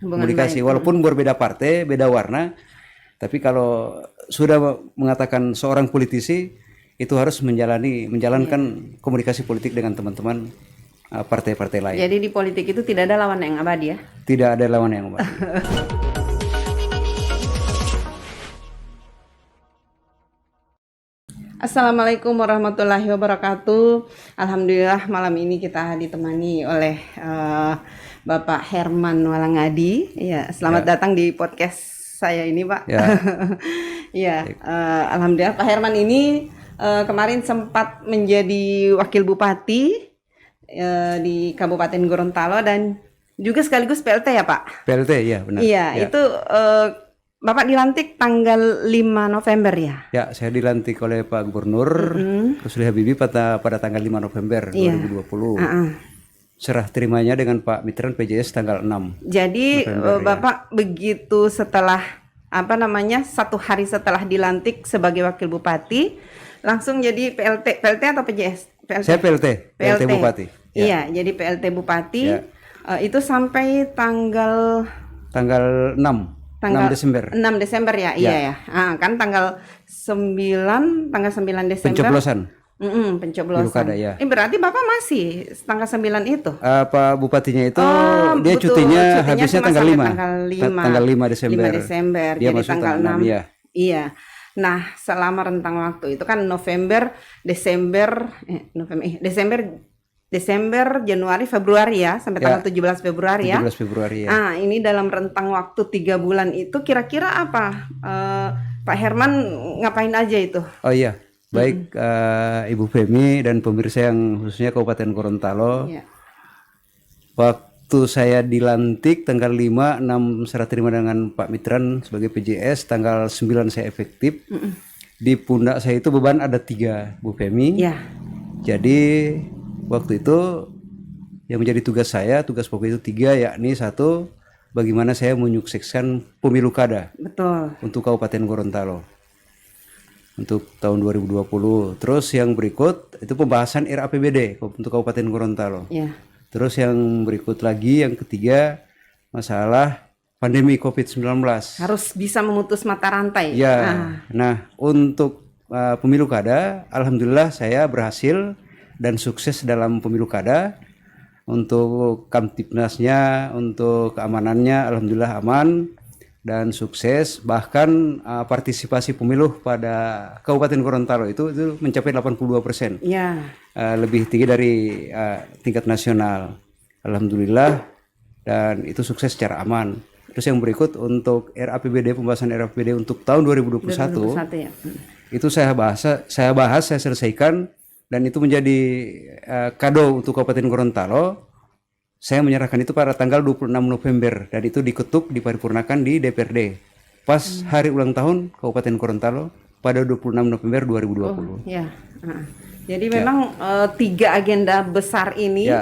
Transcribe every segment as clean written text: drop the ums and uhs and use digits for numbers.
komunikasi. Walaupun berbeda partai, beda warna, tapi kalau sudah mengatakan seorang politisi itu harus menjalankan komunikasi politik dengan teman-teman partai-partai lain. Jadi di politik itu tidak ada lawan yang abadi ya? Tidak ada lawan yang abadi. Assalamualaikum warahmatullahi wabarakatuh. Alhamdulillah malam ini kita ditemani oleh Bapak Herman Walangadi. Ya, selamat datang di podcast saya ini, Pak. Ya. Ya, alhamdulillah Pak Herman ini kemarin sempat menjadi wakil bupati di Kabupaten Gorontalo dan juga sekaligus PLT ya, Pak? PLT ya, benar. Iya, ya. Itu Bapak dilantik tanggal 5 November ya? Ya, saya dilantik oleh Pak Gubernur Rusli Habibie pada tanggal 5 November 2020. Serah terimanya dengan Pak Mitran PJS tanggal 6 Jadi November, Bapak begitu setelah satu hari setelah dilantik sebagai wakil bupati langsung jadi PLT atau PJS? PLT. Saya PLT Bupati. Iya, jadi PLT Bupati. Ya. Itu sampai tanggal 6 Desember. 6 Desember ya, iya ya. Kan tanggal 9 Desember. Pencoblosan. Pencoblosan. Pilkada, ya. Berarti Bapak masih tanggal 9 itu? Pak Bupatinya itu dia cutinya habisnya tanggal 5 Desember. 5 Desember. Dia jadi masuk tanggal 6. Ya. Iya. Nah, selama rentang waktu itu kan Desember, Januari, Februari ya, sampai tanggal 17 Februari ya. 17 Februari ya. Ini dalam rentang waktu 3 bulan itu kira-kira apa? Pak Herman ngapain aja itu? Oh iya, baik Ibu Femi dan pemirsa yang khususnya Kabupaten Gorontalo. Ya. Waktu saya dilantik tanggal 5, 6 serah terima dengan Pak Mitran sebagai PJS, tanggal 9 saya efektif. Di pundak saya itu beban ada 3, Bu Femi. Ya. Jadi waktu itu yang menjadi tugas pokok itu 3, yakni 1, bagaimana saya menyukseskan pemilu kada. Betul. Untuk Kabupaten Gorontalo untuk tahun 2020. Terus yang berikut itu pembahasan RAPBD untuk Kabupaten Gorontalo. Ya. Terus yang berikut lagi yang ketiga masalah pandemi COVID-19. Harus bisa memutus mata rantai. Ya. Nah, untuk pemilu kada, alhamdulillah saya berhasil dan sukses dalam pemilu kada. Untuk Kamtipnasnya, untuk keamanannya alhamdulillah aman dan sukses. Bahkan partisipasi pemilu pada Kabupaten Gorontalo itu mencapai 82%. Ya. Lebih tinggi dari tingkat nasional. Alhamdulillah, dan itu sukses secara aman. Terus yang berikut untuk pembahasan RAPBD untuk tahun 2021 ya. Itu saya selesaikan. Dan itu menjadi kado untuk Kabupaten Gorontalo. Saya menyerahkan itu pada tanggal 26 November. Dan itu diketuk, diparipurnakan di DPRD. Pas hari ulang tahun Kabupaten Gorontalo pada 26 November 2020. Ya. Jadi memang 3 agenda besar ini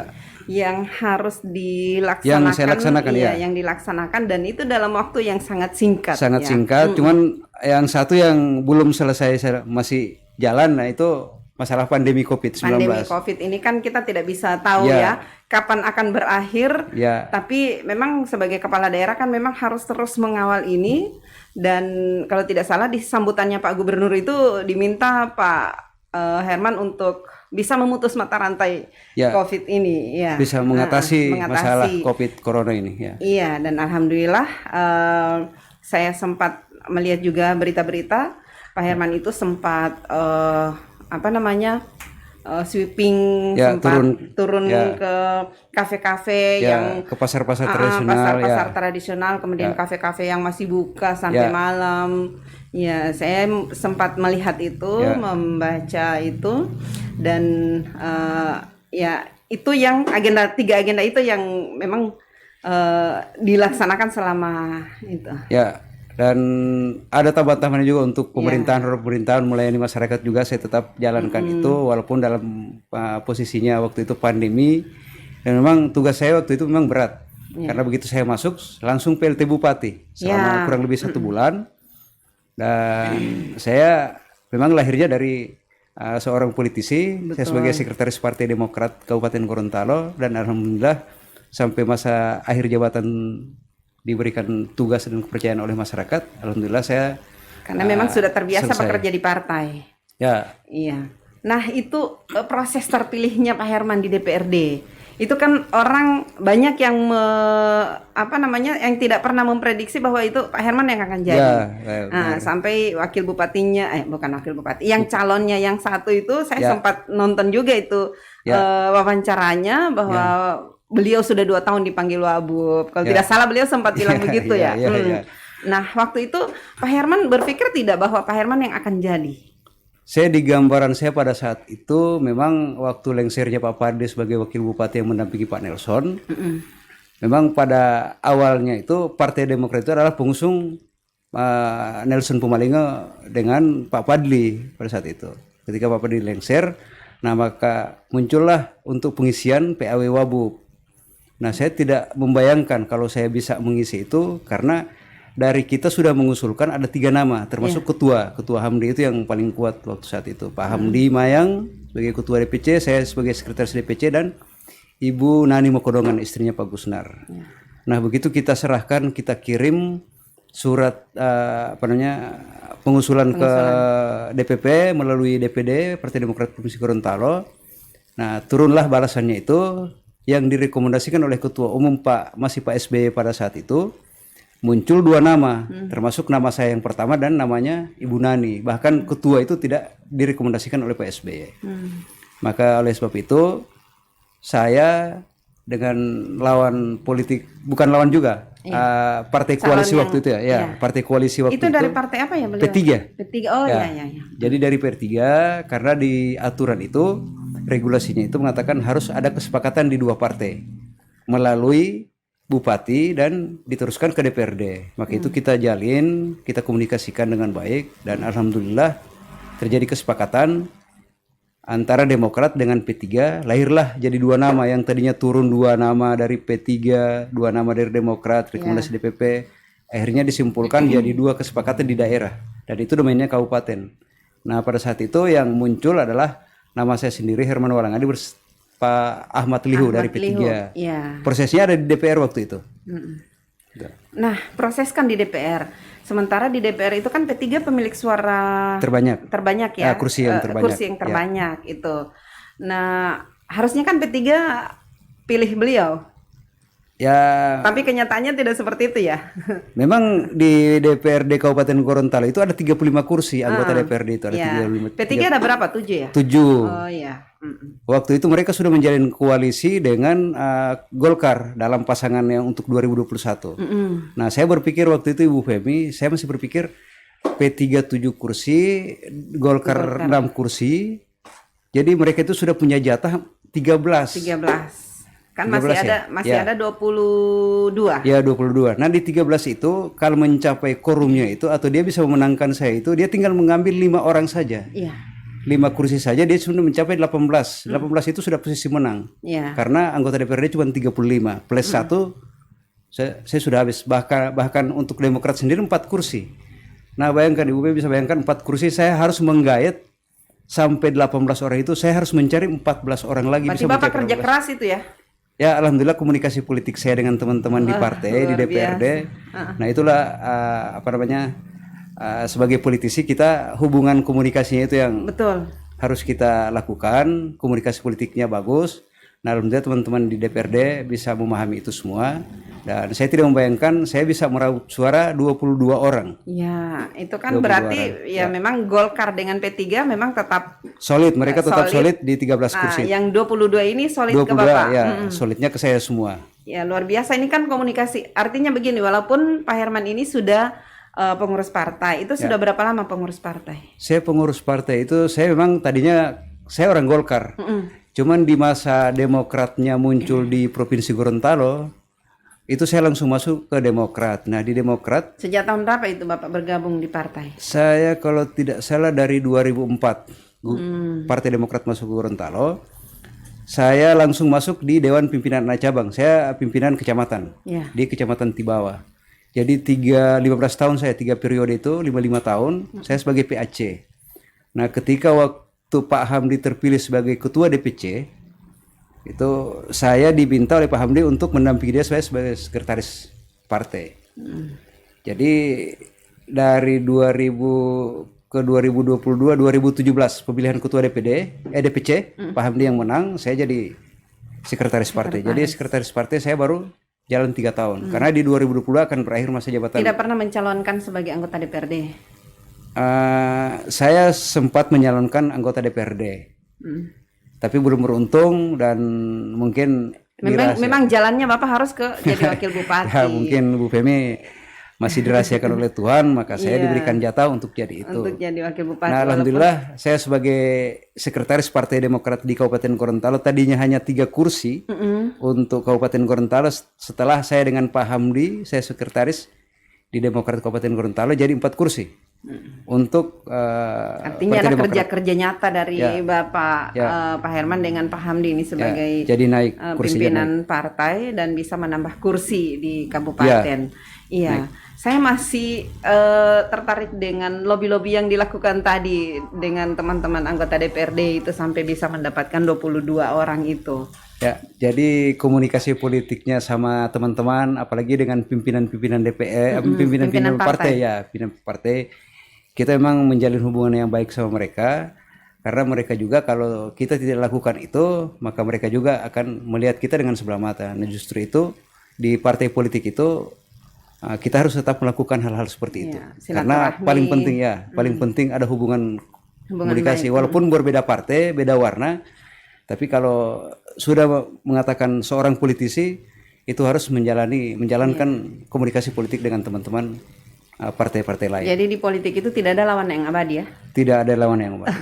yang harus dilaksanakan. Yang saya laksanakan yang dilaksanakan dan itu dalam waktu yang sangat singkat. Sangat singkat. Cuman yang satu yang belum selesai masih jalan, nah itu masalah pandemi COVID-19. Pandemi COVID ini kan kita tidak bisa tahu ya kapan akan berakhir. Tapi memang sebagai kepala daerah kan memang harus terus mengawal ini. Dan kalau tidak salah di sambutannya Pak Gubernur itu diminta Pak Herman untuk bisa memutus mata rantai COVID ini. Ya. Bisa mengatasi masalah COVID Corona ini. Iya, dan alhamdulillah saya sempat melihat juga berita-berita Pak Herman itu sempat sweeping, sempat turun ke kafe-kafe yang ke pasar-pasar tradisional, pasar-pasar tradisional, kemudian kafe-kafe yang masih buka sampai malam. Ya, saya sempat melihat itu, membaca itu, dan itu yang 3 agenda itu yang memang dilaksanakan selama itu. Ya. Dan ada tambahan-tambahan juga untuk pemerintahan melayani masyarakat juga saya tetap jalankan itu walaupun dalam posisinya waktu itu pandemi, dan memang tugas saya waktu itu memang berat karena begitu saya masuk langsung PLT Bupati selama kurang lebih 1 bulan, dan saya memang lahirnya dari seorang politisi. Saya sebagai sekretaris Partai Demokrat Kabupaten Gorontalo, dan alhamdulillah sampai masa akhir jabatan diberikan tugas dan kepercayaan oleh masyarakat, alhamdulillah saya karena memang sudah terbiasa selesai bekerja di partai. Ya. Iya. Nah, itu proses terpilihnya Pak Herman di DPRD. Itu kan orang banyak yang yang tidak pernah memprediksi bahwa itu Pak Herman yang akan jadi. Sampai wakil bupatinya, bukan wakil bupati, yang calonnya yang satu itu saya sempat nonton juga itu wawancaranya bahwa beliau sudah 2 tahun dipanggil Wabub. Kalau tidak salah beliau sempat bilang begitu ya. Nah, waktu itu Pak Herman berpikir tidak bahwa Pak Herman yang akan jadi? Saya di gambaran saya pada saat itu memang waktu lengsernya Pak Padli sebagai wakil bupati yang mendampingi Pak Nelson, memang pada awalnya itu Partai Demokrat itu adalah pengusung Nelson Pumalinga dengan Pak Padli pada saat itu. Ketika Pak Padli lengser, nah maka muncullah untuk pengisian PAW Wabub. Nah, saya tidak membayangkan kalau saya bisa mengisi itu karena dari kita sudah mengusulkan ada 3 nama termasuk ketua Hamdi itu yang paling kuat waktu saat itu, Pak Hamdi Mayang sebagai ketua DPC, saya sebagai sekretaris DPC, dan Ibu Nani Mokodongan istrinya Pak Gusnar. Nah, begitu kita serahkan, kita kirim surat pengusulan ke DPP melalui DPD Partai Demokrat Provinsi Gorontalo. Nah, turunlah balasannya itu yang direkomendasikan oleh Ketua Umum Pak SBY pada saat itu. Muncul 2 nama, termasuk nama saya yang pertama dan namanya Ibu Nani. Bahkan ketua itu tidak direkomendasikan oleh Pak SBY. Maka oleh sebab itu saya dengan lawan politik, bukan lawan juga, partai koalisi waktu itu partai koalisi waktu itu. Itu dari partai apa ya beliau? P3. Oh ya. Jadi dari P3 karena di aturan itu regulasinya itu mengatakan harus ada kesepakatan di 2 partai melalui bupati dan diteruskan ke DPRD. Maka itu kita jalin, kita komunikasikan dengan baik, dan alhamdulillah terjadi kesepakatan antara Demokrat dengan P3. Lahirlah jadi 2 nama yang tadinya turun 2 nama dari P3, 2 nama dari Demokrat, rekomendasi DPP. Akhirnya disimpulkan jadi 2 kesepakatan di daerah, dan itu domainnya kabupaten. Nah, pada saat itu yang muncul adalah nama saya sendiri, Herman Walangadi, Pak Ahmad Lihu dari P3. Prosesnya ada di DPR waktu itu. Nah, proses kan di DPR. Sementara di DPR itu kan P3 pemilik suara terbanyak ya. Kursi yang terbanyak itu. Nah, harusnya kan P3 pilih beliau. Tapi kenyataannya tidak seperti itu ya. Memang di DPRD Kabupaten Gorontalo itu ada 35 kursi anggota DPRD itu ada 35. P3 ada berapa? 7 ya? 7. Oh iya. Waktu itu mereka sudah menjalin koalisi dengan Golkar dalam pasangan yang untuk 2021. Nah, saya berpikir waktu itu Ibu Femi, saya masih berpikir P3 7 kursi, Golkar 6 kursi. Jadi mereka itu sudah punya jatah 13. Kan masih ada 22. Ya, 22. Nah, di 13 itu kalau mencapai quorumnya itu atau dia bisa memenangkan saya itu, dia tinggal mengambil 5 orang saja. 5 kursi saja dia sudah mencapai 18. 18 itu sudah posisi menang. Karena anggota DPRD cuma 35 plus 1 saya sudah habis. Bahkan untuk Demokrat sendiri 4 kursi. Nah, bayangkan Ibu bisa bayangkan 4 kursi saya harus menggait sampai 18 orang itu, saya harus mencari 14 orang lagi. Berarti Bapak kerja keras itu ya? Ya, alhamdulillah komunikasi politik saya dengan teman-teman di partai, di DPRD. Nah, itulah sebagai politisi kita hubungan komunikasinya itu yang harus kita lakukan. Komunikasi politiknya bagus. Nah, alhamdulillah teman-teman di DPRD bisa memahami itu semua. Dan saya tidak membayangkan saya bisa meraup suara 22 orang. Ya, itu kan berarti memang Golkar dengan P3 memang tetap solid. Mereka tetap solid di 13 kursi. Yang 22 ini solid 22, ke Bapak. Ya, solidnya ke saya semua. Ya, luar biasa. Ini kan komunikasi. Artinya begini, walaupun Pak Herman ini sudah pengurus partai, itu sudah berapa lama pengurus partai? Saya pengurus partai itu, saya memang tadinya saya orang Golkar. Cuman di masa Demokratnya muncul di Provinsi Gorontalo, itu saya langsung masuk ke Demokrat. Nah, di Demokrat sejak tahun berapa itu Bapak bergabung di partai? Saya kalau tidak salah dari 2004 Partai Demokrat masuk ke Gorontalo. Saya langsung masuk di Dewan Pimpinan Anak Cabang. Saya pimpinan kecamatan di Kecamatan Tibawa. Jadi 15 tahun saya, 3 periode itu 55 tahun saya sebagai PAC. Nah, ketika waktu Pak Hamdi terpilih sebagai ketua DPC, itu saya diminta oleh Pak Hamdi untuk mendampingi dia sebagai sekretaris partai. Jadi dari 2000 ke 2022 2017 pemilihan ketua DPC Pak Hamdi yang menang, saya jadi sekretaris partai. Jadi sekretaris partai saya baru jalan 3 tahun. Karena di 2020 akan berakhir masa jabatan. Tidak pernah mencalonkan sebagai anggota DPRD. Saya sempat menyalonkan anggota DPRD. Tapi belum beruntung dan mungkin memang jalannya Bapak harus ke jadi wakil bupati. Ya, mungkin Bu Femi masih dirahasiakan oleh Tuhan, maka saya diberikan jatah untuk jadi itu. Untuk jadi wakil bupati. Nah, alhamdulillah saya sebagai sekretaris Partai Demokrat di Kabupaten Gorontalo tadinya hanya 3 kursi untuk Kabupaten Gorontalo. Setelah saya dengan Pak Hamdi, saya sekretaris di Demokrat Kabupaten Gorontalo jadi 4 kursi. Untuk artinya ada kerja-kerja nyata dari Bapak Pak Herman dengan Pak Hamdi ini sebagai jadi naik pimpinan partai dan bisa menambah kursi di kabupaten. Iya. Saya masih tertarik dengan lobby-lobby yang dilakukan tadi dengan teman-teman anggota DPRD itu sampai bisa mendapatkan 22 orang itu. Ya, jadi komunikasi politiknya sama teman-teman, apalagi dengan pimpinan-pimpinan DPR, pimpinan partai, kita memang menjalin hubungan yang baik sama mereka, karena mereka juga kalau kita tidak lakukan itu, maka mereka juga akan melihat kita dengan sebelah mata. Nah, justru itu di partai politik itu kita harus tetap melakukan hal-hal seperti itu, karena paling penting ada hubungan komunikasi, walaupun berbeda partai, beda warna, tapi kalau sudah mengatakan seorang politisi itu harus menjalankan komunikasi politik dengan teman-teman partai-partai lain. Jadi di politik itu tidak ada lawan yang abadi ya? Tidak ada lawan yang abadi.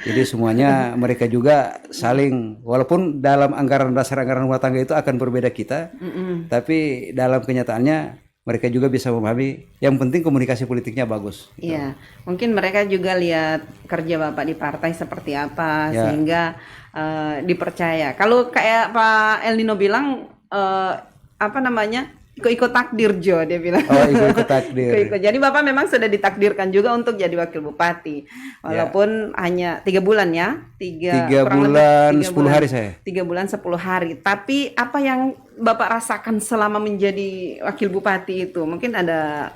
Jadi semuanya mereka juga saling, walaupun dalam anggaran dasar anggaran rumah tangga itu akan berbeda kita, tapi dalam kenyataannya mereka juga bisa memahami. Yang penting komunikasi politiknya bagus. Iya, mungkin mereka juga lihat kerja Bapak di partai seperti apa sehingga dipercaya. Kalau kayak Pak El Nino bilang ikut takdir Jo, dia bilang. Oh, ikut takdir. Jadi Bapak memang sudah ditakdirkan juga untuk jadi wakil bupati. Walaupun hanya 3 bulan ya. 3 bulan 10 hari saya. 3 bulan 10 hari. Tapi apa yang Bapak rasakan selama menjadi wakil bupati itu? Mungkin ada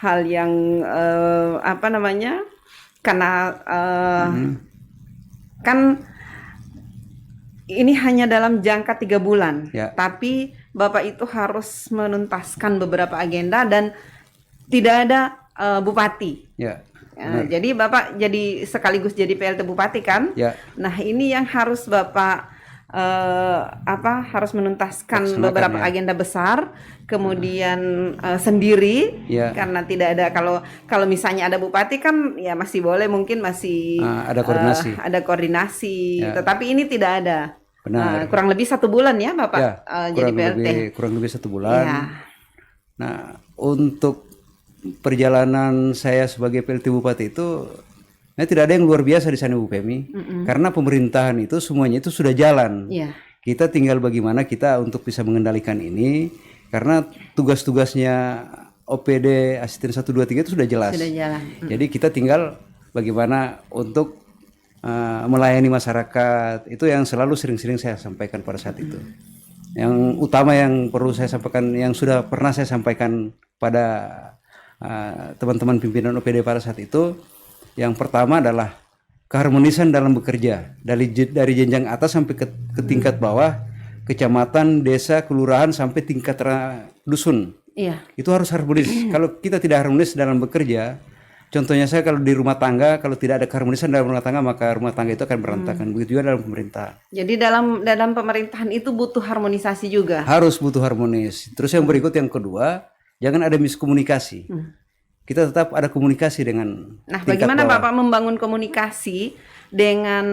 hal yang karena kan ini hanya dalam jangka 3 bulan. Tapi Bapak itu harus menuntaskan beberapa agenda dan tidak ada bupati. Jadi Bapak sekaligus jadi PLT bupati kan? Nah, ini yang harus Bapak harus menuntaskan beberapa agenda besar, kemudian sendiri karena tidak ada, kalau misalnya ada bupati kan ya masih boleh, mungkin masih ada koordinasi, tetapi ini tidak ada. Benar. Kurang lebih 1 bulan ya Bapak jadi PLT. Kurang lebih 1 bulan. Nah, untuk perjalanan saya sebagai PLT Bupati itu, tidak ada yang luar biasa di sana Bu Femi, karena pemerintahan itu semuanya itu sudah jalan. Kita tinggal bagaimana kita untuk bisa mengendalikan ini, karena tugas-tugasnya OPD asisten 1, 2, 3 itu sudah jelas. Sudah jalan. Jadi kita tinggal bagaimana untuk melayani masyarakat, itu yang selalu sering-sering saya sampaikan pada saat itu. Yang utama yang perlu saya sampaikan, yang sudah pernah saya sampaikan pada teman-teman pimpinan OPD pada saat itu, yang pertama adalah keharmonisan dalam bekerja dari jenjang atas sampai ke tingkat bawah, kecamatan, desa, kelurahan sampai tingkat dusun. Itu harus harmonis. Kalau kita tidak harmonis dalam bekerja, contohnya saya kalau di rumah tangga, kalau tidak ada keharmonisan dalam rumah tangga, maka rumah tangga itu akan berantakan. Begitu juga dalam pemerintahan. Jadi dalam pemerintahan itu butuh harmonisasi juga. Harus butuh harmonis. Terus yang berikut, yang kedua, jangan ada miskomunikasi. Kita tetap ada komunikasi dengan. Nah, bagaimana bawah. Bapak membangun komunikasi dengan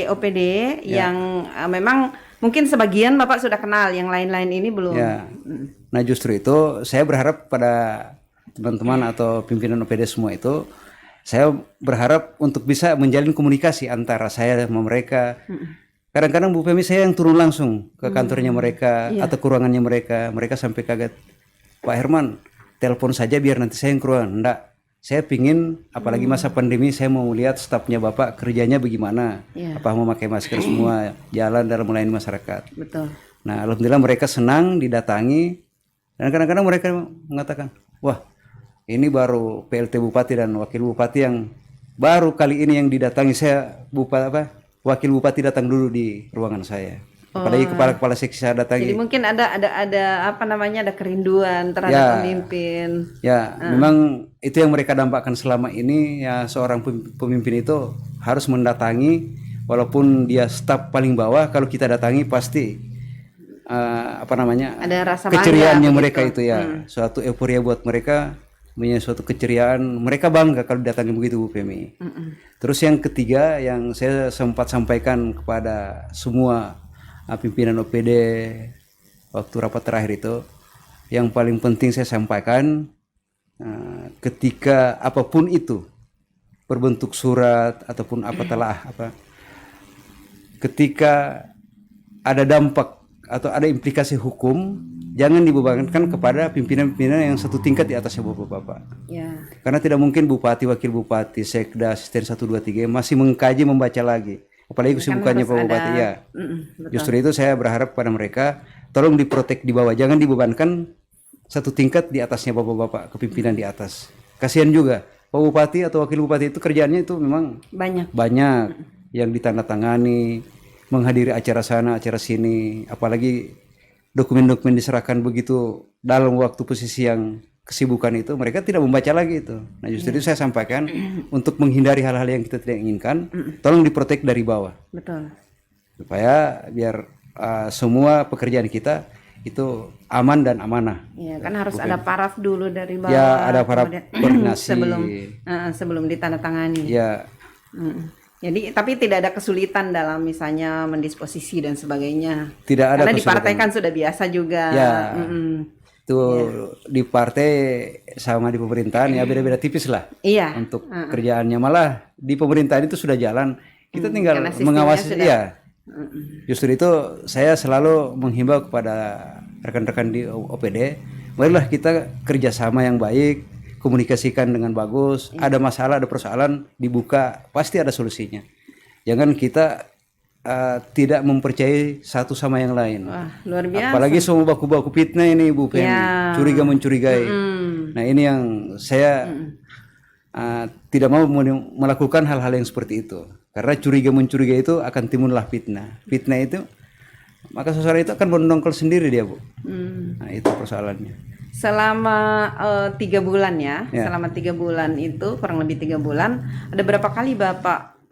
OPD yang memang mungkin sebagian Bapak sudah kenal, yang lain-lain ini belum. Nah, justru itu saya berharap pada teman-teman atau pimpinan OPD semua itu, saya berharap untuk bisa menjalin komunikasi antara saya sama mereka. Kadang-kadang Bu Femi saya yang turun langsung ke kantornya mereka atau ke ruangannya mereka. Mereka sampai kaget, Pak Herman, telepon saja biar nanti saya yang ke ruangan. Enggak, saya pingin, apalagi masa pandemi, saya mau lihat stafnya Bapak kerjanya bagaimana. Apa mau pakai masker semua, jalan dalam melayani masyarakat. Betul. Nah, alhamdulillah mereka senang didatangi. Dan kadang-kadang mereka mengatakan, wah ini baru PLT Bupati dan Wakil Bupati yang baru kali ini yang didatangi saya, Wakil Bupati datang dulu di ruangan saya. Apalagi kepala-kepala seksi saya datangi. Jadi mungkin ada apa namanya, ada kerinduan terhadap pemimpin. Ya, memang itu yang mereka dampakkan selama ini ya, seorang pemimpin itu harus mendatangi walaupun dia staf paling bawah, kalau kita datangi pasti ada rasa keceriaannya bangga mereka begitu. itu ya, suatu euforia buat mereka, punya suatu keceriaan, mereka bangga kalau datangi begitu Bu Femi. Terus yang ketiga yang saya sempat sampaikan kepada semua pimpinan OPD waktu rapat terakhir itu, yang paling penting saya sampaikan, ketika apapun itu berbentuk surat ataupun ketika ada dampak atau ada implikasi hukum, jangan dibebankan kepada pimpinan-pimpinan yang satu tingkat di atasnya Bapak-bapak. Ya. Karena tidak mungkin Bupati, Wakil Bupati, Sekda, Asisten 1, 2, 3 masih mengkaji, membaca lagi. Apalagi kesibukannya Pak Bupati ya. Justru itu saya berharap pada mereka, tolong diprotek di bawah, jangan dibebankan satu tingkat di atasnya Bapak-bapak, kepimpinan di atas. Kasihan juga Pak Bupati atau Wakil Bupati itu kerjaannya itu memang banyak yang ditandatangani, menghadiri acara sana, acara sini, apalagi dokumen-dokumen diserahkan begitu dalam waktu posisi yang kesibukan itu, mereka tidak membaca lagi itu. Nah justru itu saya sampaikan, untuk menghindari hal-hal yang kita tidak inginkan, tolong diprotek dari bawah. Betul. Supaya biar semua pekerjaan kita itu aman dan amanah. Iya, kan harus ada paraf dulu dari bawah. Ya, ada paraf koordinasi sebelum ditandatangani. Ya. Jadi tapi tidak ada kesulitan dalam misalnya mendisposisi dan sebagainya. Tidak ada. Karena di partai kan sudah biasa juga. Ya. Itu di partai sama di pemerintahan ya beda-beda tipis lah. Iya. Untuk kerjaannya, malah di pemerintahan itu sudah jalan. Kita tinggal mengawasi. Iya. Justru itu saya selalu menghimbau kepada rekan-rekan di OPD, marilah kita kerjasama yang baik, komunikasikan dengan bagus. Ada masalah, ada persoalan, dibuka, pasti ada solusinya. Jangan kita tidak mempercayai satu sama yang lain. Wah, luar biasa. Apalagi semua baku-baku fitnah ini Bu Femi, curiga mencurigai. Nah ini yang saya tidak mau melakukan hal-hal yang seperti itu. Karena curiga mencurigai itu akan timbullah fitnah. Fitnah itu, maka seseorang itu akan mendongkol sendiri dia Bu. Nah itu persoalannya. Selama 3 bulan ya, selama 3 bulan itu, kurang lebih 3 bulan, ada berapa kali Bapak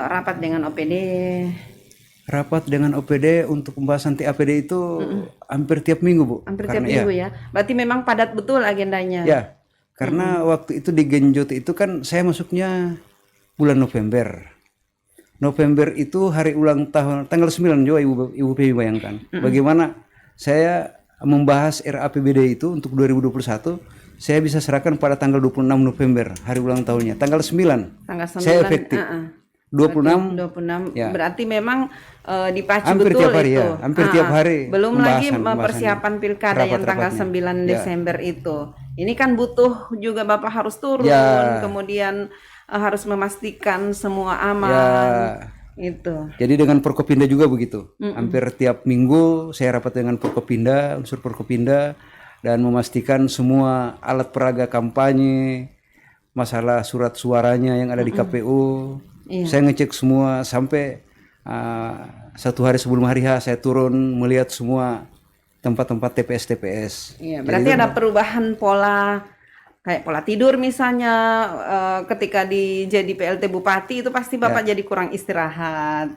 rapat dengan OPD? Rapat dengan OPD untuk pembahasan TAPD itu hampir tiap minggu Bu. Hampir tiap minggu ya. Berarti memang padat betul agendanya. Ya, karena waktu itu di Genjot itu kan saya masuknya bulan November. November itu hari ulang tahun tanggal 9 juga Ibu Pewi bayangkan. Bagaimana saya membahas RAPBD itu untuk 2021, saya bisa serahkan pada tanggal 26 November hari ulang tahunnya. Tanggal 9 saya efektif. 26 ya. Berarti memang dipacu hampir betul tiap hari, itu. Ya. Hampir tiap hari. Belum lagi persiapan pilkada yang tanggal 9 Desember itu. Ini kan butuh juga Bapak harus turun, kemudian harus memastikan semua aman. Itu. Jadi dengan Forkopimda juga begitu. Hampir tiap minggu saya rapat dengan Forkopimda, unsur Forkopimda, dan memastikan semua alat peraga kampanye, masalah surat suaranya yang ada di KPU. Saya ngecek semua sampai 1 hari sebelum hari H saya turun melihat semua tempat-tempat TPS. Iya, berarti ada perubahan pola, kayak pola tidur misalnya, ketika jadi PLT Bupati itu pasti Bapak jadi kurang istirahat.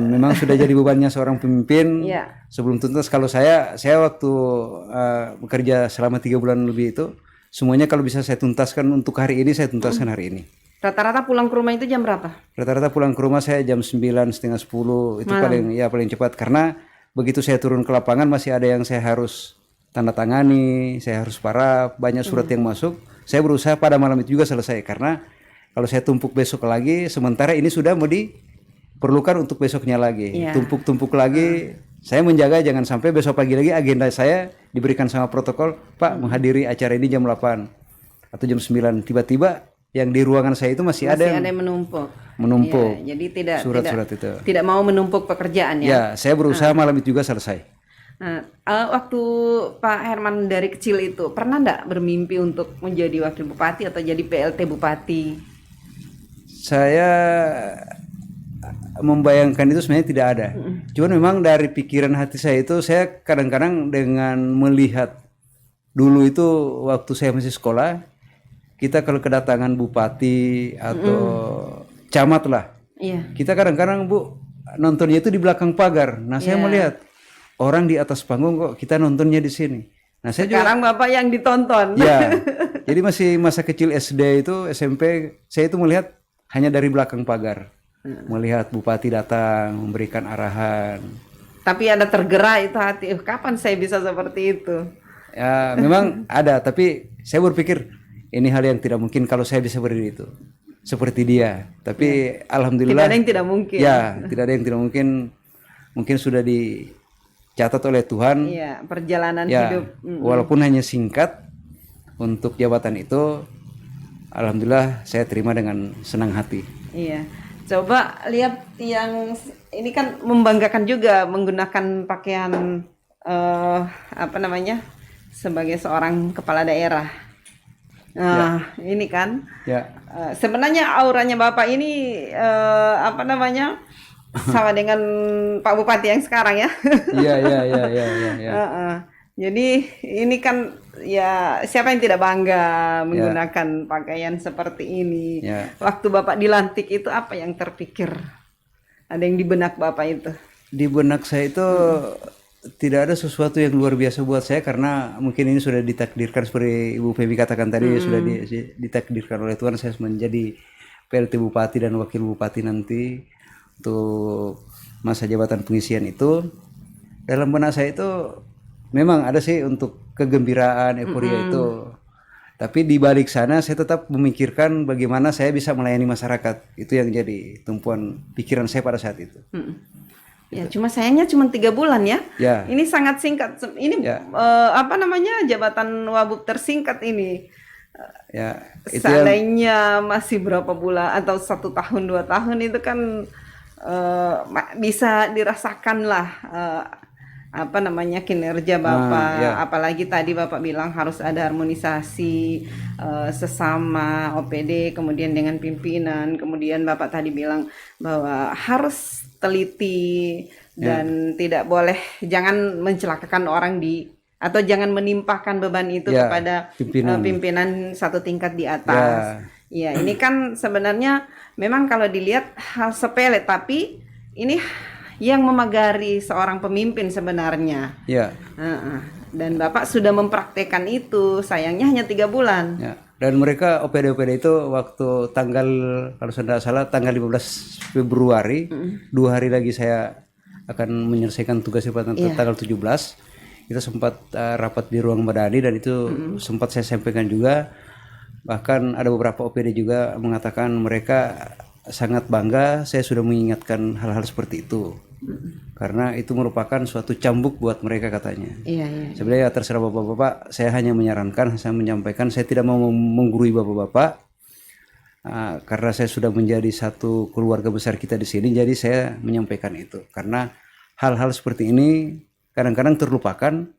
Memang sudah jadi bebannya seorang pemimpin. Sebelum tuntas, kalau saya waktu bekerja selama 3 bulan lebih itu, semuanya kalau bisa saya tuntaskan untuk hari ini, saya tuntaskan hari ini. Rata-rata pulang ke rumah itu jam berapa? Rata-rata pulang ke rumah saya jam 9, setengah 10, itu paling cepat. Karena begitu saya turun ke lapangan masih ada yang saya harus tanda tangani, saya harus paraf, banyak surat yang masuk. Saya berusaha pada malam itu juga selesai, karena kalau saya tumpuk besok lagi, sementara ini sudah mau diperlukan untuk besoknya lagi. Tumpuk-tumpuk lagi, saya menjaga jangan sampai besok pagi lagi agenda saya diberikan sama protokol, Pak menghadiri acara ini jam 8 atau jam 9, tiba-tiba yang di ruangan saya itu masih ada yang menumpuk. Ya, jadi surat-surat itu tidak mau menumpuk pekerjaan ya. Ya, saya berusaha malam itu juga selesai. Nah, waktu Pak Herman dari kecil itu pernah nggak bermimpi untuk menjadi wakil bupati atau jadi PLT bupati? Saya membayangkan itu sebenarnya tidak ada. Cuman memang dari pikiran hati saya itu, saya kadang-kadang dengan melihat dulu itu waktu saya masih sekolah, kita kalau kedatangan bupati atau camat lah, Iya. kita kadang-kadang Bu nontonnya itu di belakang pagar. Nah saya melihat orang di atas panggung, kok kita nontonnya di sini. Nah saya Sekarang Bapak yang ditonton. ya, jadi masih masa kecil SD itu, SMP, saya itu melihat hanya dari belakang pagar, melihat bupati datang memberikan arahan. Tapi ada tergerak itu hati, kapan saya bisa seperti itu? Ya memang ada, tapi saya berpikir ini hal yang tidak mungkin kalau saya bisa berdiri itu seperti dia. Tapi alhamdulillah Tidak ada yang tidak mungkin. ya, tidak ada yang tidak mungkin. Mungkin sudah dicatat oleh Tuhan. Iya, perjalanan Ya, hidup. walaupun hanya singkat untuk jabatan itu, alhamdulillah saya terima dengan senang hati. Iya. Coba lihat yang ini kan membanggakan juga menggunakan pakaian apa namanya? Sebagai seorang kepala daerah. Nah, ini kan Ya, sebenarnya auranya Bapak ini apa namanya? Sama dengan Pak Bupati yang sekarang ya. iya, iya, iya, iya, iya, iya. Jadi ini kan ya siapa yang tidak bangga menggunakan pakaian seperti ini. Ya. Waktu Bapak dilantik itu apa yang terpikir? Ada yang di benak Bapak itu? Di benak saya itu tidak ada sesuatu yang luar biasa buat saya, karena mungkin ini sudah ditakdirkan seperti Ibu Feby katakan tadi, sudah ditakdirkan oleh Tuhan saya menjadi PLT Bupati dan Wakil Bupati nanti untuk masa jabatan pengisian itu. Dalam benak saya itu memang ada sih untuk kegembiraan, euforia itu. Tapi di balik sana saya tetap memikirkan bagaimana saya bisa melayani masyarakat. Itu yang jadi tumpuan pikiran saya pada saat itu. Ya, cuma sayangnya cuma 3 bulan ya. Ya. Ini sangat singkat. Ini apa namanya jabatan Wabub tersingkat ini. Ya, itu yang Seandainya masih berapa bulan atau 1 tahun 2 tahun itu kan bisa dirasakan lah apa namanya kinerja Bapak. Apalagi tadi Bapak bilang harus ada harmonisasi sesama OPD, kemudian dengan pimpinan, kemudian Bapak tadi bilang bahwa harus teliti dan tidak boleh, jangan mencelakakan orang atau jangan menimpahkan beban itu kepada pimpinan satu tingkat di atas. Ya, ini kan sebenarnya memang kalau dilihat hal sepele, tapi ini yang memagari seorang pemimpin sebenarnya. Ya. Dan Bapak sudah mempraktekkan itu, sayangnya hanya 3 bulan. Ya. Dan mereka OPD-OPD itu waktu tanggal, kalau saya tidak salah, tanggal 15 Februari, 2 hari lagi saya akan menyelesaikan tugas pada tanggal 17. Kita sempat rapat di ruang Madani, dan itu sempat saya sampaikan juga. Bahkan ada beberapa OPD juga mengatakan mereka sangat bangga saya sudah mengingatkan hal-hal seperti itu. Karena itu merupakan suatu cambuk buat mereka katanya. Iya. Sebenarnya terserah bapak-bapak, saya hanya menyarankan, saya menyampaikan, saya tidak mau menggurui bapak-bapak. Karena saya sudah menjadi satu keluarga besar kita di sini, jadi saya menyampaikan itu. Karena hal-hal seperti ini kadang-kadang terlupakan,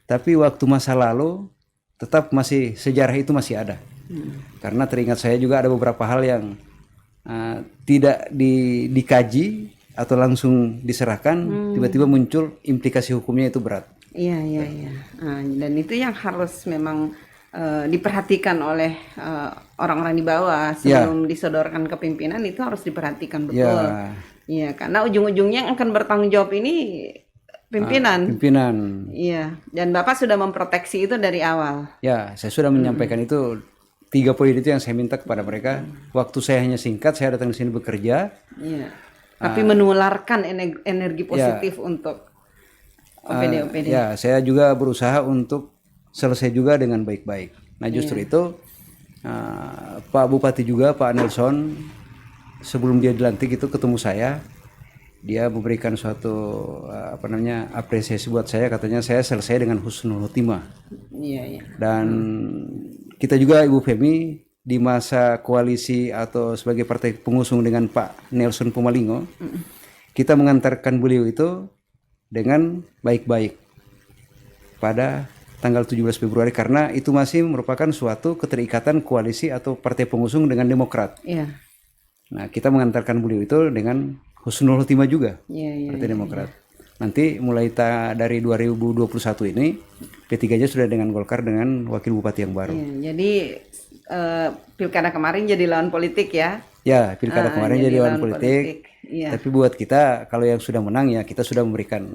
tapi waktu masa lalu tetap masih, sejarah itu masih ada. Karena teringat saya juga ada beberapa hal yang tidak dikaji atau langsung diserahkan, tiba-tiba muncul implikasi hukumnya itu berat. Iya. Dan itu yang harus memang diperhatikan oleh orang-orang di bawah sebelum disodorkan ke pimpinan, itu harus diperhatikan betul. Iya, karena ujung-ujungnya yang akan bertanggung jawab ini pimpinan. Iya, dan Bapak sudah memproteksi itu dari awal. Ya, saya sudah menyampaikan itu. 3 poin itu yang saya minta kepada mereka. Waktu saya hanya singkat, saya datang di sini bekerja. Iya. Tapi menularkan energi positif untuk OPD-OPD. Ya, saya juga berusaha untuk selesai juga dengan baik-baik. Nah, justru itu Pak Bupati juga, Pak Nelson, sebelum dia dilantik itu ketemu saya. Dia memberikan suatu apresiasi buat saya, katanya saya selesai dengan husnul khotimah. Iya. Dan kita juga Ibu Femi di masa koalisi atau sebagai partai pengusung dengan Pak Nelson Pomalingo, kita mengantarkan beliau itu dengan baik-baik. pada tanggal 17 Februari karena itu masih merupakan suatu keterikatan koalisi atau partai pengusung dengan Demokrat. Iya. Nah, kita mengantarkan beliau itu dengan husnul khotimah juga, Partai Demokrat. Nanti mulai dari 2021 ini P3-nya sudah dengan Golkar dengan wakil bupati yang baru. Iya, jadi pilkada kemarin jadi lawan politik ya? Ya, pilkada kemarin jadi lawan politik. Iya. Tapi buat kita kalau yang sudah menang ya kita sudah memberikan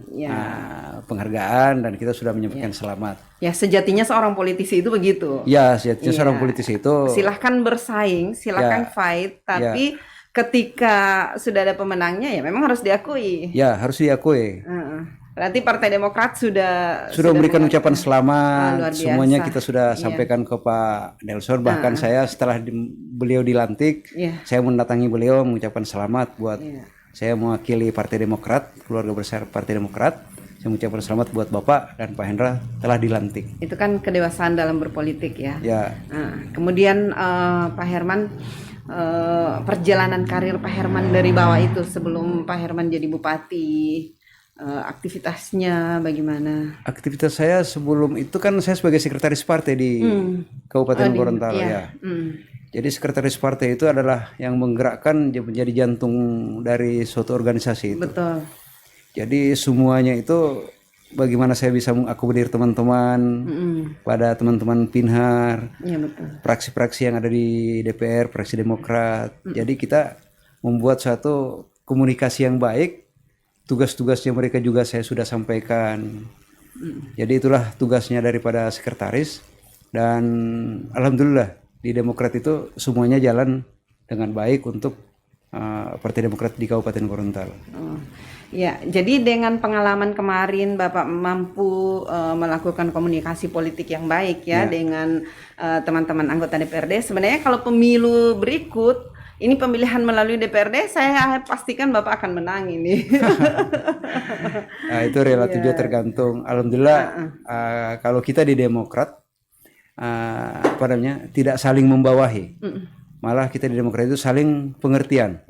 penghargaan dan kita sudah menyampaikan selamat. Ya sejatinya seorang politisi itu begitu. Ya sejatinya seorang politisi itu. Silahkan bersaing, silahkan fight, tapi ketika sudah ada pemenangnya ya memang harus diakui. Ya harus diakui. Berarti Partai Demokrat sudah memberikan ucapan selamat. Semuanya kita sudah Iya. sampaikan ke Pak Nelson. Bahkan saya setelah beliau dilantik, saya mendatangi beliau mengucapkan selamat buat saya mewakili Partai Demokrat, keluarga besar Partai Demokrat. Saya mengucapkan selamat buat Bapak dan Pak Hendra telah dilantik. Itu kan kedewasaan dalam berpolitik ya. Ya. Kemudian Pak Herman, perjalanan karir Pak Herman dari bawah itu sebelum Pak Herman jadi bupati. Aktivitasnya bagaimana? Aktivitas saya sebelum itu kan saya sebagai sekretaris partai di Kabupaten Gorontalo ya. Jadi sekretaris partai itu adalah yang menggerakkan menjadi jantung dari suatu organisasi itu. Betul. Jadi semuanya itu bagaimana saya bisa mengakomodir teman-teman pada teman-teman Pinhar, praksi-praksi yang ada di DPR, praksi Demokrat. Jadi kita membuat suatu komunikasi yang baik. Tugas-tugasnya mereka juga saya sudah sampaikan. Jadi itulah tugasnya daripada sekretaris. Dan alhamdulillah di Demokrat itu semuanya jalan dengan baik untuk Partai Demokrat di Kabupaten Gorontalo. Ya, jadi dengan pengalaman kemarin Bapak mampu melakukan komunikasi politik yang baik ya dengan teman-teman anggota DPRD. Sebenarnya kalau pemilu berikut ini pemilihan melalui DPRD, saya pastikan Bapak akan menang ini. Nah, itu relatif juga tergantung. Alhamdulillah, kalau kita di Demokrat, tidak saling membawahi. Malah kita di Demokrat itu saling pengertian.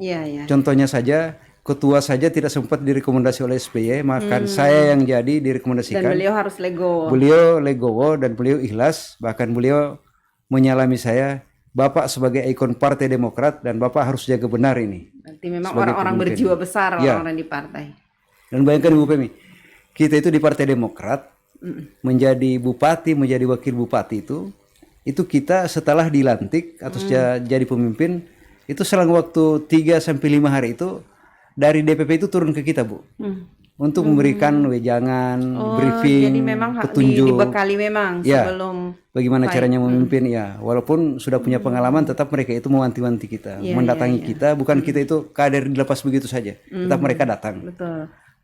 Contohnya saja, ketua saja tidak sempat direkomendasi oleh SBY, maka saya yang jadi direkomendasikan. Dan beliau harus legowo. Beliau legowo dan beliau ikhlas, bahkan beliau menyalami saya. Bapak sebagai ikon Partai Demokrat dan Bapak harus jaga benar ini. Berarti memang orang-orang berjiwa besar orang-orang di partai. Dan bayangkan Ibu Pemi, kita itu di Partai Demokrat menjadi bupati, menjadi wakil bupati itu kita setelah dilantik atau jadi pemimpin itu selang waktu 3 sampai 5 hari itu dari DPP itu turun ke kita, Bu. Untuk memberikan wejangan, briefing, jadi memang petunjuk, dibekali memang sebelum bagaimana caranya memimpin ya. Walaupun sudah punya pengalaman, tetap mereka itu mewanti-wanti kita, mendatangi kita. Bukan kita itu kader dilepas begitu saja, tetap mereka datang,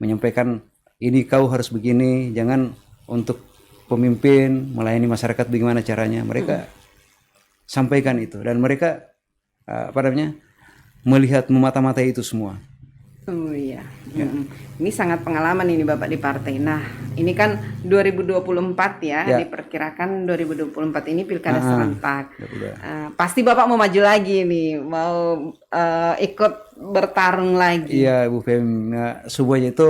menyampaikan ini kau harus begini, jangan untuk pemimpin melayani masyarakat bagaimana caranya. Mereka sampaikan itu dan mereka melihat memata-matai itu semua. Oh iya. Ini sangat pengalaman ini Bapak di partai. Nah, ini kan 2024 ya. Diperkirakan 2024 ini pilkada serentak. Pasti Bapak mau maju lagi nih, mau ikut bertarung lagi. Iya, Bu Fem. Nah, semuanya itu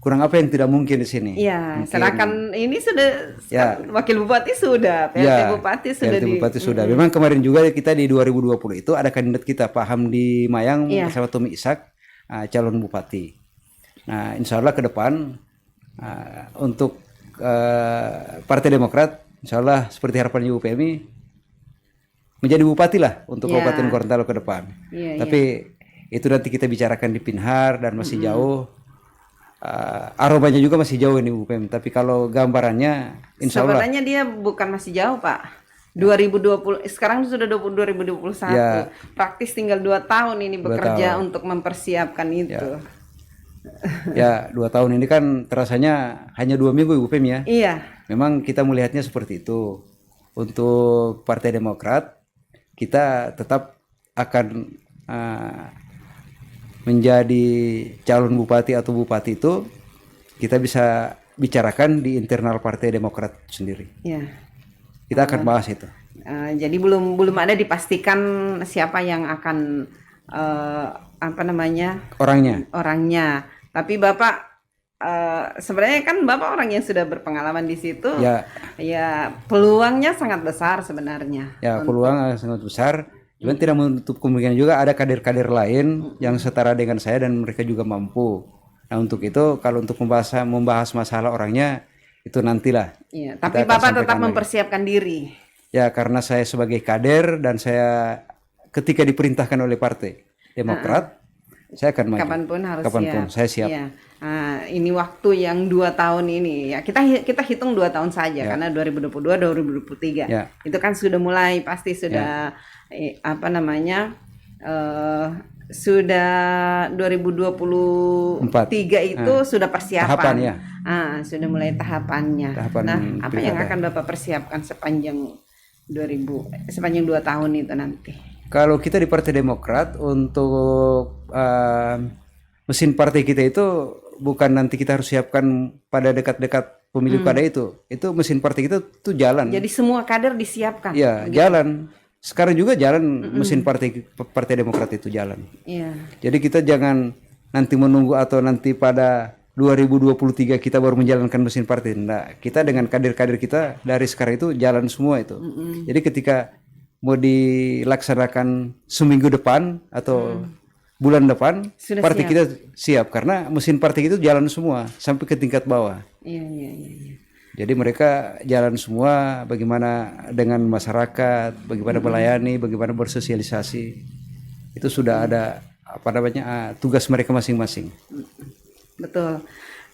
kurang apa yang tidak mungkin di sini. Iya, sedangkan ini sudah wakil bupati sudah, PLT bupati sudah. PLT bupati sudah. Memang kemarin juga kita di 2020 itu ada kandidat kita Pak Hamdi Mayang bersama Tommy Ishak, calon bupati. Nah, insya Allah ke depan untuk Partai Demokrat, insya Allah seperti harapan Ibu Pemi menjadi bupati lah untuk Kabupaten Gorontalo ke depan. Tapi itu nanti kita bicarakan di Pinhar dan masih jauh. Aromanya juga masih jauh ini Bu Pem, tapi kalau gambarannya insya Allah sebenarnya dia bukan masih jauh Pak. 2020 sekarang sudah 2021 praktis tinggal 2 tahun ini bekerja untuk mempersiapkan itu. Ya 2 tahun ini kan terasanya hanya 2 minggu Bu Pem ya. Iya. Memang kita melihatnya seperti itu. Untuk Partai Demokrat kita tetap akan menjadi calon bupati atau bupati itu kita bisa bicarakan di internal Partai Demokrat sendiri. Kita akan bahas itu. Jadi belum ada dipastikan siapa yang akan orangnya. Tapi Bapak sebenarnya kan Bapak orang yang sudah berpengalaman di situ, ya, ya peluangnya sangat besar sebenarnya. ya peluang sangat besar. Cuman tidak menutup kemungkinan juga ada kader-kader lain yang setara dengan saya dan mereka juga mampu. Nah untuk itu kalau untuk membahas masalah orangnya itu nantilah. Iya, tapi Bapak tetap mempersiapkan diri. Ya karena saya sebagai kader dan saya ketika diperintahkan oleh Partai Demokrat, saya akan maju. Kapanpun saya siap. Ya. Nah, ini waktu yang 2 tahun ini ya kita hitung 2 tahun saja karena 2022 2023 itu kan sudah mulai pasti sudah sudah 2023 itu sudah persiapan. Tahapan, ya. Sudah mulai tahapannya. Nah, apa yang akan Bapak persiapkan sepanjang 2 tahun itu nanti? Kalau kita di Partai Demokrat untuk mesin partai kita itu bukan nanti kita harus siapkan pada dekat-dekat pemilu kada itu mesin partai kita tuh jalan. Jadi semua kader disiapkan. Ya, gitu. Jalan. Sekarang juga jalan mesin Partai Demokrat itu jalan. Iya. Jadi kita jangan nanti menunggu atau nanti pada 2023 kita baru menjalankan mesin partai. Nah, kita dengan kader-kader kita dari sekarang itu jalan semua itu. Jadi ketika mau dilaksanakan seminggu depan atau bulan depan sudah partai kita siap karena mesin partai itu jalan semua sampai ke tingkat bawah. Iya. Jadi mereka jalan semua bagaimana dengan masyarakat, bagaimana melayani, bagaimana bersosialisasi. Itu sudah ada tugas mereka masing-masing. Betul.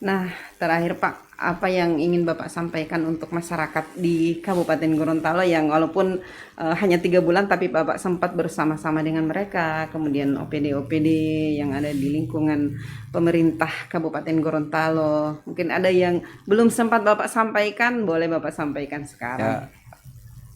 Nah, terakhir Pak, apa yang ingin Bapak sampaikan untuk masyarakat di Kabupaten Gorontalo yang walaupun hanya 3 bulan tapi Bapak sempat bersama-sama dengan mereka, kemudian OPD-OPD yang ada di lingkungan pemerintah Kabupaten Gorontalo. Mungkin ada yang belum sempat Bapak sampaikan, boleh Bapak sampaikan sekarang. Ya.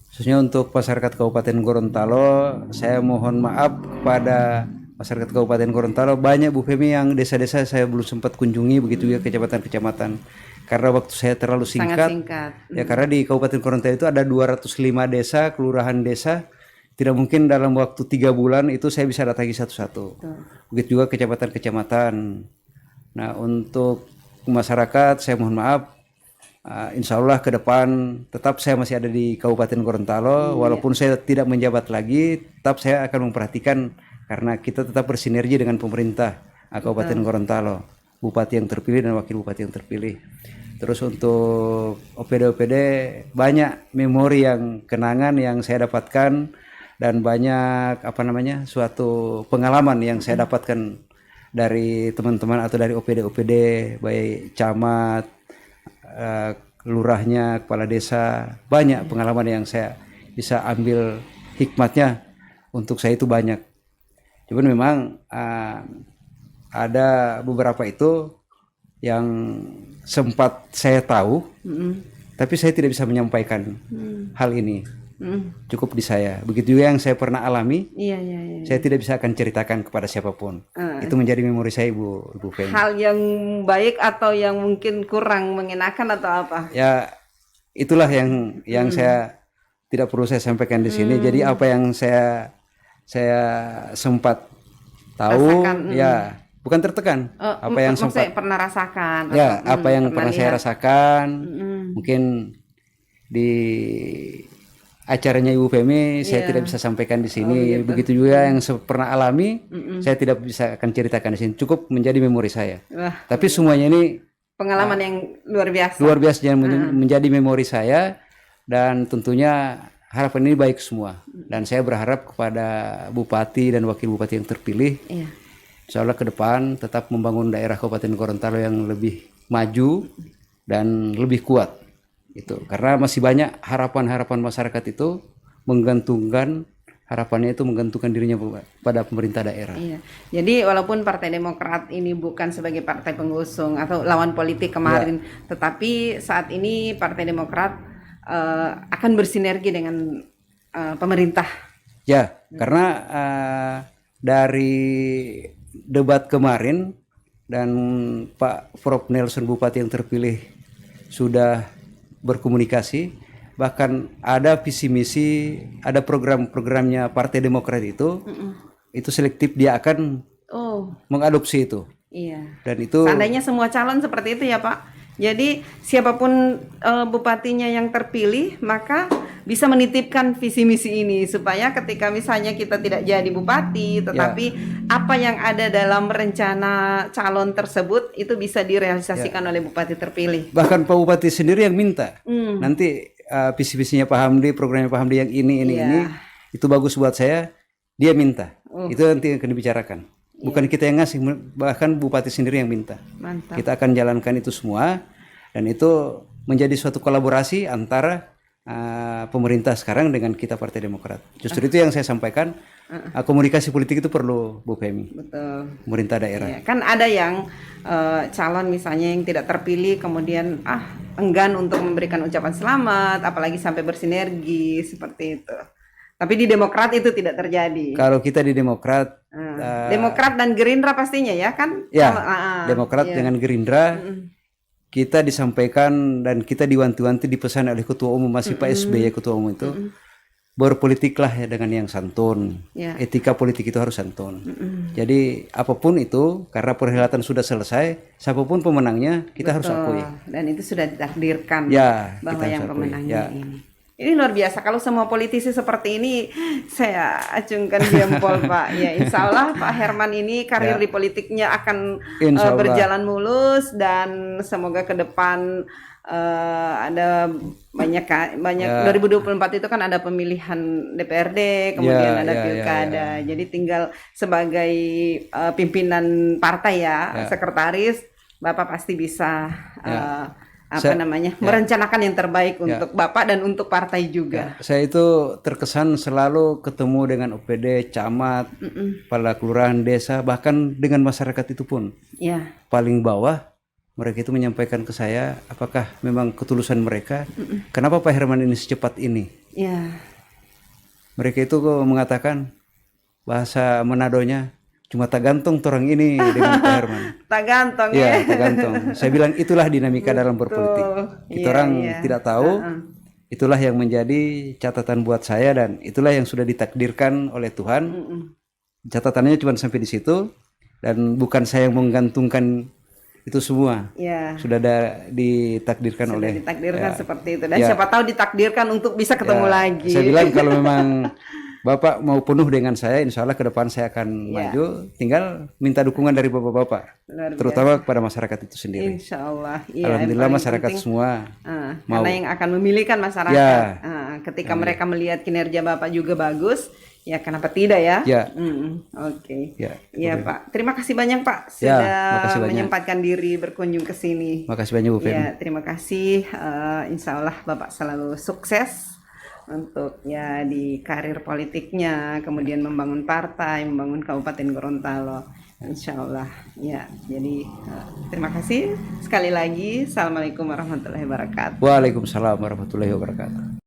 Khususnya untuk masyarakat Kabupaten Gorontalo, saya mohon maaf kepada masyarakat Kabupaten Gorontalo, banyak Bu Femi yang desa-desa saya belum sempat kunjungi, begitu juga kecamatan-kecamatan karena waktu saya terlalu singkat. Ya karena di Kabupaten Gorontalo itu ada 205 desa, kelurahan desa, tidak mungkin dalam waktu 3 bulan itu saya bisa datangi satu-satu. Begitu juga kecamatan-kecamatan. Nah untuk masyarakat saya mohon maaf, insya Allah ke depan tetap saya masih ada di Kabupaten Gorontalo, walaupun saya tidak menjabat lagi, tetap saya akan memperhatikan karena kita tetap bersinergi dengan pemerintah Kabupaten Gorontalo, bupati yang terpilih dan wakil bupati yang terpilih. Terus untuk OPD-OPD banyak memori yang kenangan yang saya dapatkan dan banyak suatu pengalaman yang saya dapatkan dari teman-teman atau dari OPD-OPD baik camat, lurahnya, kepala desa, banyak pengalaman yang saya bisa ambil hikmatnya. Untuk saya itu banyak. Cuman memang ada beberapa itu yang sempat saya tahu, tapi saya tidak bisa menyampaikan hal ini. Cukup di saya. Begitu juga yang saya pernah alami, saya tidak bisa akan ceritakan kepada siapapun. Itu menjadi memori saya, Ibu Femi. Hal yang baik atau yang mungkin kurang mengenakan atau apa? Ya, itulah yang saya tidak perlu saya sampaikan di sini. Jadi apa yang saya sempat tahu, ya bukan tertekan. Apa yang sempat pernah rasakan? Ya, apa yang pernah saya rasakan, mungkin di acaranya Ibu Femi saya tidak bisa sampaikan di sini. Begitu juga yang pernah alami, saya tidak bisa akan ceritakan di sini. Cukup menjadi memori saya. Tapi semuanya ini pengalaman yang luar biasa. Luar biasa yang menjadi memori saya, dan tentunya harapan ini baik semua. Dan saya berharap kepada bupati dan wakil bupati yang terpilih, insya Allah ke depan tetap membangun daerah Kabupaten Gorontalo yang lebih maju dan lebih kuat. Itu karena masih banyak harapan-harapan masyarakat itu harapannya itu menggantungkan dirinya pada pemerintah daerah. Iya. Jadi walaupun Partai Demokrat ini bukan sebagai partai pengusung atau lawan politik kemarin, tetapi saat ini Partai Demokrat akan bersinergi dengan pemerintah. Ya, karena dari debat kemarin dan Pak Prof Nelson Bupati yang terpilih sudah berkomunikasi, bahkan ada visi misi, ada program-programnya Partai Demokrat itu selektif, dia akan mengadopsi itu. Iya. Dan itu seandainya semua calon seperti itu ya Pak. Jadi siapapun bupatinya yang terpilih maka bisa menitipkan visi misi ini supaya ketika misalnya kita tidak jadi bupati tetapi apa yang ada dalam rencana calon tersebut itu bisa direalisasikan oleh bupati terpilih. Bahkan Pak Bupati sendiri yang minta. Nanti visi-visinya Pak Hamdi, programnya Pak Hamdi yang ini itu bagus buat saya, dia minta. Itu nanti akan dibicarakan. Bukan kita yang ngasih, bahkan bupati sendiri yang minta. Mantap. Kita akan jalankan itu semua, dan itu menjadi suatu kolaborasi antara pemerintah sekarang dengan kita Partai Demokrat. Justru itu yang saya sampaikan, komunikasi politik itu perlu, Bu Femi. Betul. Pemerintah daerah. Ya, kan ada yang calon misalnya yang tidak terpilih kemudian enggan untuk memberikan ucapan selamat, apalagi sampai bersinergi seperti itu. Tapi di Demokrat itu tidak terjadi. Kalau kita di Demokrat, Demokrat dan Gerindra pastinya ya kan? Ya, Demokrat dengan Gerindra, kita disampaikan dan kita diwanti-wanti dipesan oleh Ketua Umum masih Pak SBY Ketua Umum itu, berpolitiklah ya dengan yang santun. Etika politik itu harus santun. Jadi apapun itu, karena perhelatan sudah selesai, siapapun pemenangnya kita harus akui. Dan itu sudah ditakdirkan bahwa yang pemenangnya ini. Ini luar biasa kalau semua politisi seperti ini saya acungkan jempol Pak. Ya insya Allah Pak Herman ini karir di politiknya akan berjalan mulus dan semoga ke depan ada banyak 2024 itu kan ada pemilihan DPRD kemudian ada pilkada. Jadi tinggal sebagai pimpinan partai sekretaris Bapak pasti bisa merencanakan yang terbaik untuk Bapak dan untuk partai juga. Saya itu terkesan selalu ketemu dengan OPD, camat, kepala kelurahan, desa, bahkan dengan masyarakat itu pun. Paling bawah mereka itu menyampaikan ke saya apakah memang ketulusan mereka. Kenapa Pak Herman ini secepat ini? Mereka itu mengatakan bahasa Manadonya, cuma tak gantung orang ini dengan Pak Herman. Tak gantung tak gantung. Saya bilang itulah dinamika dalam berpolitik. Kita orang tidak tahu. Itulah yang menjadi catatan buat saya dan itulah yang sudah ditakdirkan oleh Tuhan. Catatannya cuma sampai di situ dan bukan saya yang menggantungkan itu semua. Sudah ditakdirkan seperti itu dan siapa tahu ditakdirkan untuk bisa ketemu lagi. Saya bilang kalau memang Bapak mau penuh dengan saya, insya Allah ke depan saya akan maju. Tinggal minta dukungan dari Bapak-Bapak, terutama kepada masyarakat itu sendiri. Insya Allah. Alhamdulillah masyarakat semua karena yang akan memilihkan masyarakat. Ketika mereka melihat kinerja Bapak juga bagus, ya kenapa tidak ya? Oke. Ya Pak. Terima kasih banyak Pak sudah menyempatkan diri berkunjung ke sini. Makasih banyak Bu Femi. Terima kasih. Insya Allah Bapak selalu sukses untuk di karir politiknya, kemudian membangun partai, membangun Kabupaten Gorontalo, insya Allah. Jadi terima kasih sekali lagi. Assalamualaikum warahmatullahi wabarakatuh. Waalaikumsalam warahmatullahi wabarakatuh.